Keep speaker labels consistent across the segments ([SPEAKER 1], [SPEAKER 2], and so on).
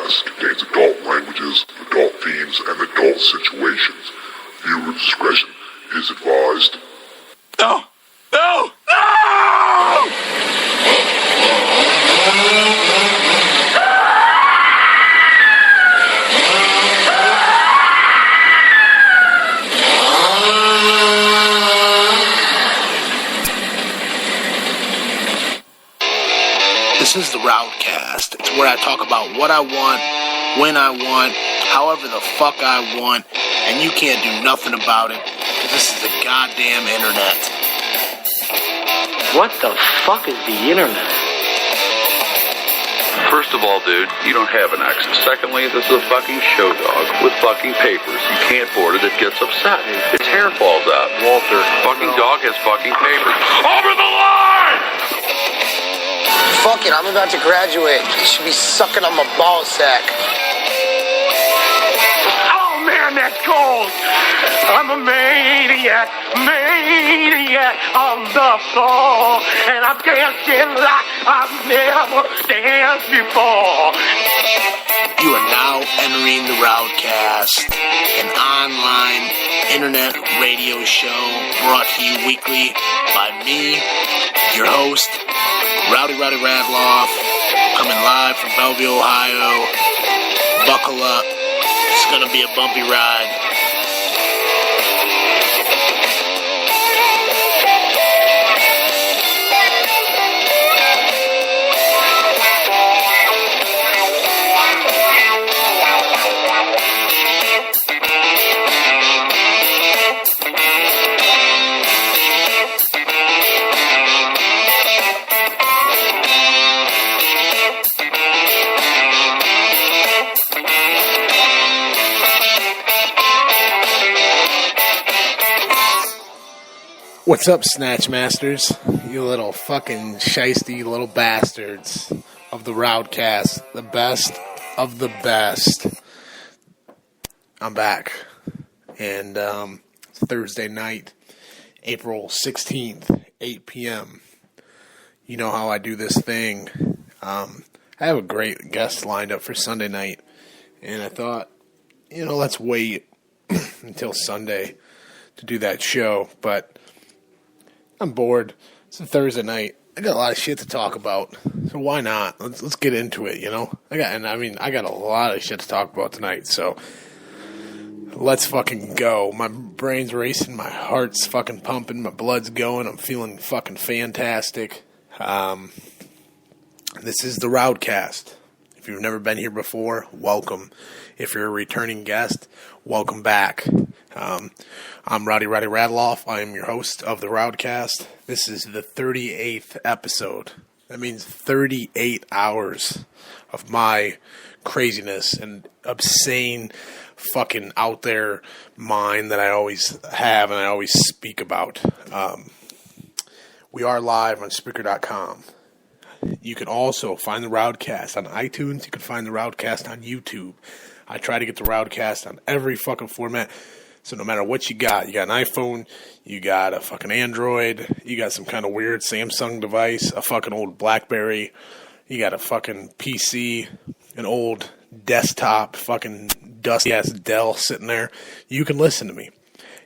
[SPEAKER 1] RowdCAST contains adult languages, adult themes, and adult situations. Viewer discretion is advised.
[SPEAKER 2] No! No! No!
[SPEAKER 3] This is the RowdCAST. It's where I talk about what I want, when I want, however the fuck I want, and you can't do nothing about it, because this is the goddamn internet.
[SPEAKER 4] What the fuck is the internet?
[SPEAKER 5] First of all, dude, you don't have an ex. Secondly, this is a fucking show dog with fucking papers. You can't board it, it gets upset. Its hair falls out. Walter, fucking dog has fucking papers. Over the line!
[SPEAKER 6] Fuck it, I'm about to graduate. You should be sucking on my ball sack.
[SPEAKER 2] Oh man, that's cold! I'm a maniac on the floor, and I'm dancing like I've never danced before.
[SPEAKER 3] You are now entering the RowdCAST, an online internet radio show brought to you weekly by me, your host, Rowdy Radloff, coming live from Bellevue, Ohio. Buckle up. It's gonna be a bumpy ride. What's up, Snatch Masters? You little fucking shiesty little bastards of the RowdCAST, the best of the best. I'm back, and it's Thursday night, April 16th, 8 p.m. You know how I do this thing. I have a great guest lined up for Sunday night, and I thought, let's wait until Sunday to do that show, but I'm bored. It's a Thursday night. I got a lot of shit to talk about, so why not? Let's get into it. I got a lot of shit to talk about tonight. So let's fucking go. My brain's racing, my heart's fucking pumping, my blood's going. I'm feeling fucking fantastic. This is the RowdCAST. If you've never been here before, welcome. If you're a returning guest, welcome back. I'm Rowdy Radloff. I am your host of the RowdCAST. This is the 38th episode. That means 38 hours of my craziness and obscene fucking out there mind that I always have and I always speak about. We are live on Spreaker.com. You can also find the RowdCAST on iTunes. You can find the RowdCAST on YouTube. I try to get the RowdCAST on every fucking format. So no matter what you got an iPhone, you got a fucking Android, you got some kind of weird Samsung device, a fucking old BlackBerry, you got a fucking PC, an old desktop, fucking dusty-ass Dell sitting there, you can listen to me.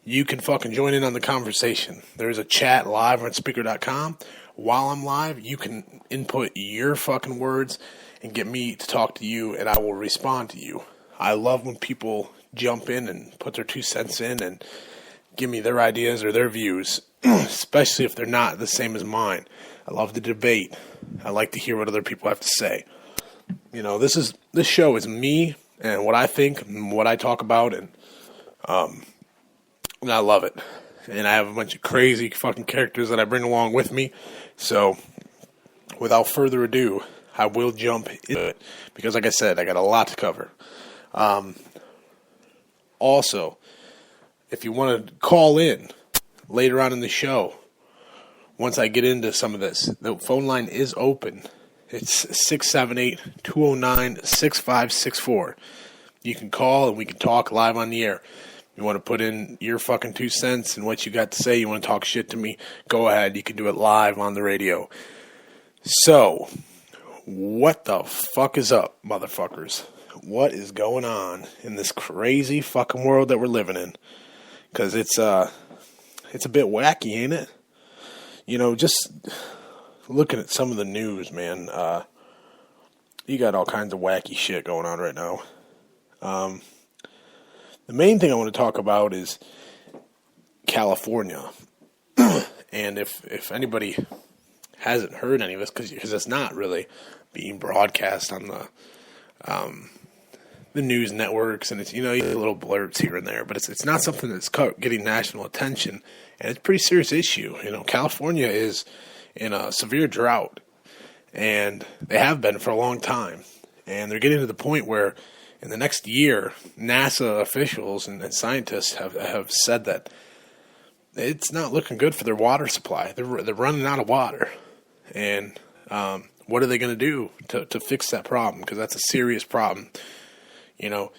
[SPEAKER 3] You can fucking join in on the conversation. There's a chat live on Spreaker.com. While I'm live, you can input your fucking words and get me to talk to you, and I will respond to you. I love when people jump in and put their 2 cents in and give me their ideas or their views, especially if they're not the same as mine. I love the debate. I like to hear what other people have to say. This show is me and what I think and what I talk about, and I love it. And I have a bunch of crazy fucking characters that I bring along with me. So, without further ado, I will jump into it because, like I said, I got a lot to cover. Also, if you want to call in later on in the show, once I get into some of this, the phone line is open. It's 678-209-6564. You can call and we can talk live on the air. You want to put in your fucking 2 cents and what you got to say, you want to talk shit to me, go ahead. You can do it live on the radio. So, what the fuck is up, motherfuckers? what is going on in this crazy fucking world that we're living in. Because it's a bit wacky, ain't it? You know, just looking at some of the news, man, you got all kinds of wacky shit going on right now. The main thing I want to talk about is California. And if anybody hasn't heard any of this, because it's not really being broadcast on the news networks, and it's, you know, you get little blurbs here and there, but it's not something that's getting national attention, and it's a pretty serious issue. You know, California is in a severe drought, and they have been for a long time, and they're getting to the point where in the next year, NASA officials and scientists have said that it's not looking good for their water supply. They're running out of water, and what are they going to do to fix that problem? Because that's a serious problem. You know,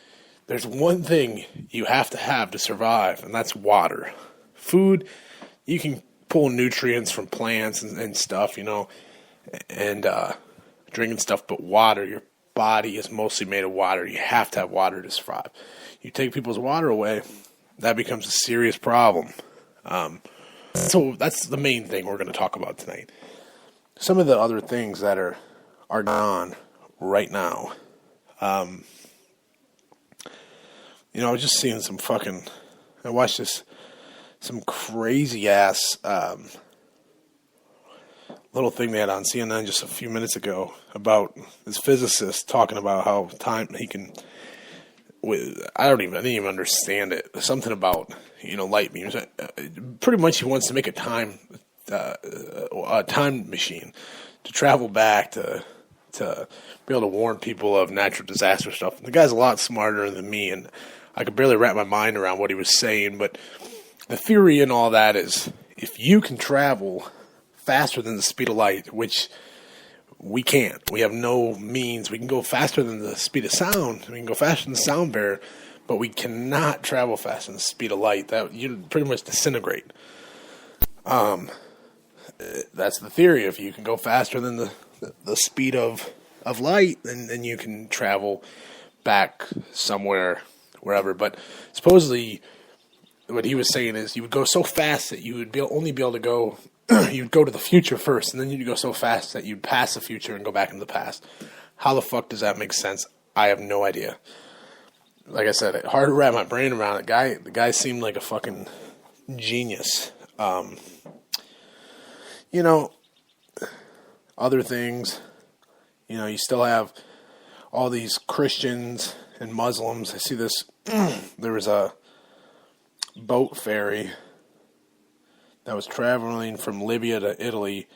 [SPEAKER 3] there's one thing you have to survive, and that's water. Food, you can pull nutrients from plants and stuff, you know, and drinking stuff, but water, your body is mostly made of water. You have to have water to survive. You take people's water away, that becomes a serious problem. So that's the main thing we're going to talk about tonight. Some of the other things that are going on right now. You know, I was just seeing I watched some crazy ass little thing they had on CNN just a few minutes ago about this physicist talking about how I didn't even understand it. Something about, you know, light beams. Pretty much he wants to make a time machine to travel back to be able to warn people of natural disaster stuff. And the guy's a lot smarter than me, and I could barely wrap my mind around what he was saying. But the theory in all that is, if you can travel faster than the speed of light, which we can't. We have no means. We can go faster than the speed of sound. We can go faster than the sound barrier, but we cannot travel faster than the speed of light. That you'd pretty much disintegrate. That's the theory. If you can go faster than the speed of light, then you can travel back somewhere, wherever. But supposedly, what he was saying is you would go so fast that you would only be able to go. You'd go to the future first, and then you'd go so fast that you'd pass the future and go back into the past. How the fuck does that make sense? I have no idea. Like I said, hard to wrap my brain around it. The guy seemed like a fucking genius. You know, other things, you know, you still have all these Christians and Muslims. I see this, there was a boat ferry that was traveling from Libya to Italy.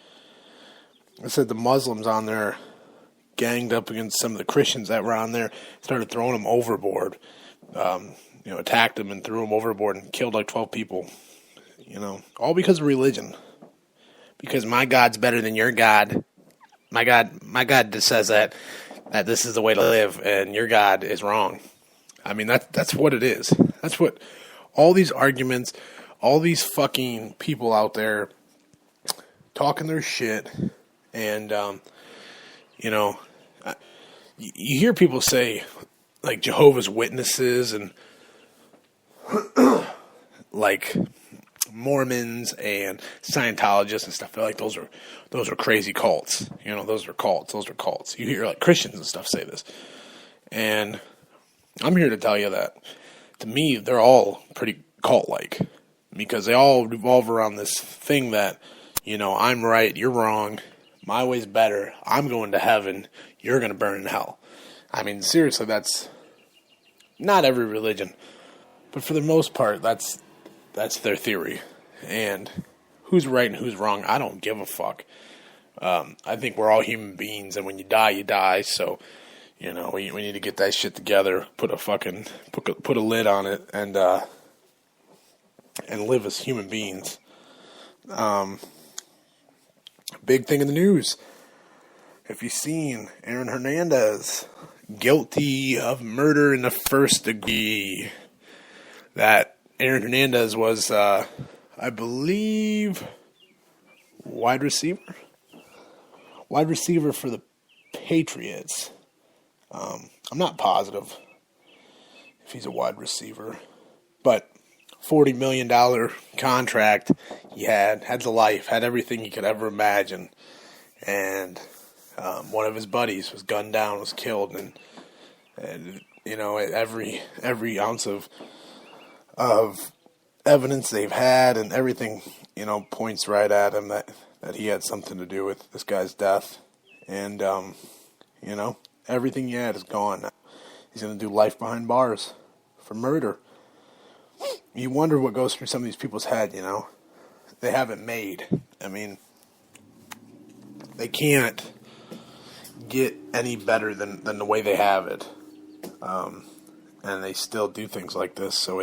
[SPEAKER 3] It said the Muslims on there ganged up against some of the Christians that were on there, started throwing them overboard, you know, attacked them and threw them overboard and killed like 12 people, you know, all because of religion. Because my God's better than your God. My God just says that this is the way to live, and your God is wrong. I mean, that's what it is. That's what all these arguments, all these fucking people out there talking their shit, and you know, you hear people say like Jehovah's Witnesses and like Mormons and Scientologists and stuff. They're like, those are crazy cults. You know, those are cults. You hear like Christians and stuff say this. And I'm here to tell you that, to me, they're all pretty cult-like. Because they all revolve around this thing that, you know, I'm right, you're wrong, my way's better, I'm going to heaven, you're going to burn in hell. I mean, seriously, that's not every religion. But for the most part, that's their theory. And who's right and who's wrong, I don't give a fuck. I think we're all human beings, and when you die, you die. So, you know, we need to get that shit together, put a lid on it, and live as human beings. Big thing in the news. If you've seen Aaron Hernandez guilty of murder in the first degree, that Aaron Hernandez was, I believe, wide receiver for the Patriots. I'm not positive if he's a wide receiver, but $40 million contract he had the life, had everything he could ever imagine, and one of his buddies was gunned down, was killed, and you know, every ounce of evidence they've had and everything, you know, points right at him that he had something to do with this guy's death, and you know, everything he had is gone. He's gonna do life behind bars for murder. You wonder what goes through some of these people's head, you know. They have it made. I mean, they can't get any better than the way they have it. And they still do things like this, so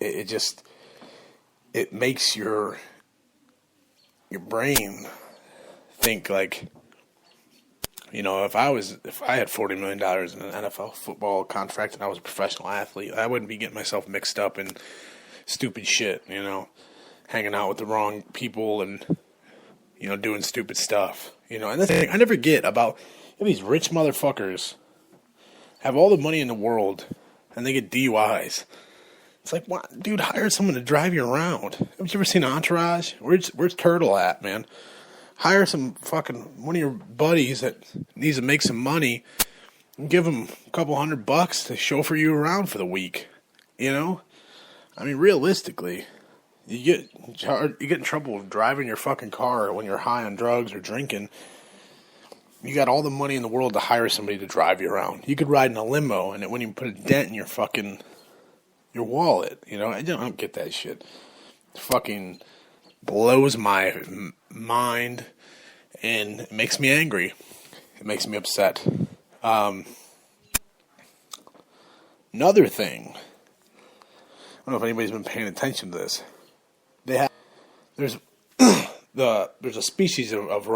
[SPEAKER 3] it makes your brain think like, you know, if I had $40 million in an NFL football contract and I was a professional athlete, I wouldn't be getting myself mixed up in stupid shit, you know, hanging out with the wrong people and, you know, doing stupid stuff, you know. And the thing I never get about these rich motherfuckers have all the money in the world and they get DUIs. It's like, what, dude, hire someone to drive you around. Have you ever seen Entourage? Where's Turtle at, man? Hire some one of your buddies that needs to make some money and give him a couple $100 to chauffeur you around for the week. You know? I mean, realistically, you get in trouble with driving your fucking car when you're high on drugs or drinking. You got all the money in the world to hire somebody to drive you around. You could ride in a limo and it wouldn't even put a dent in your wallet. You know? I don't get that shit. It fucking blows my mind, and it makes me angry. It makes me upset. Another thing, I don't know if anybody's been paying attention to this. There's a species of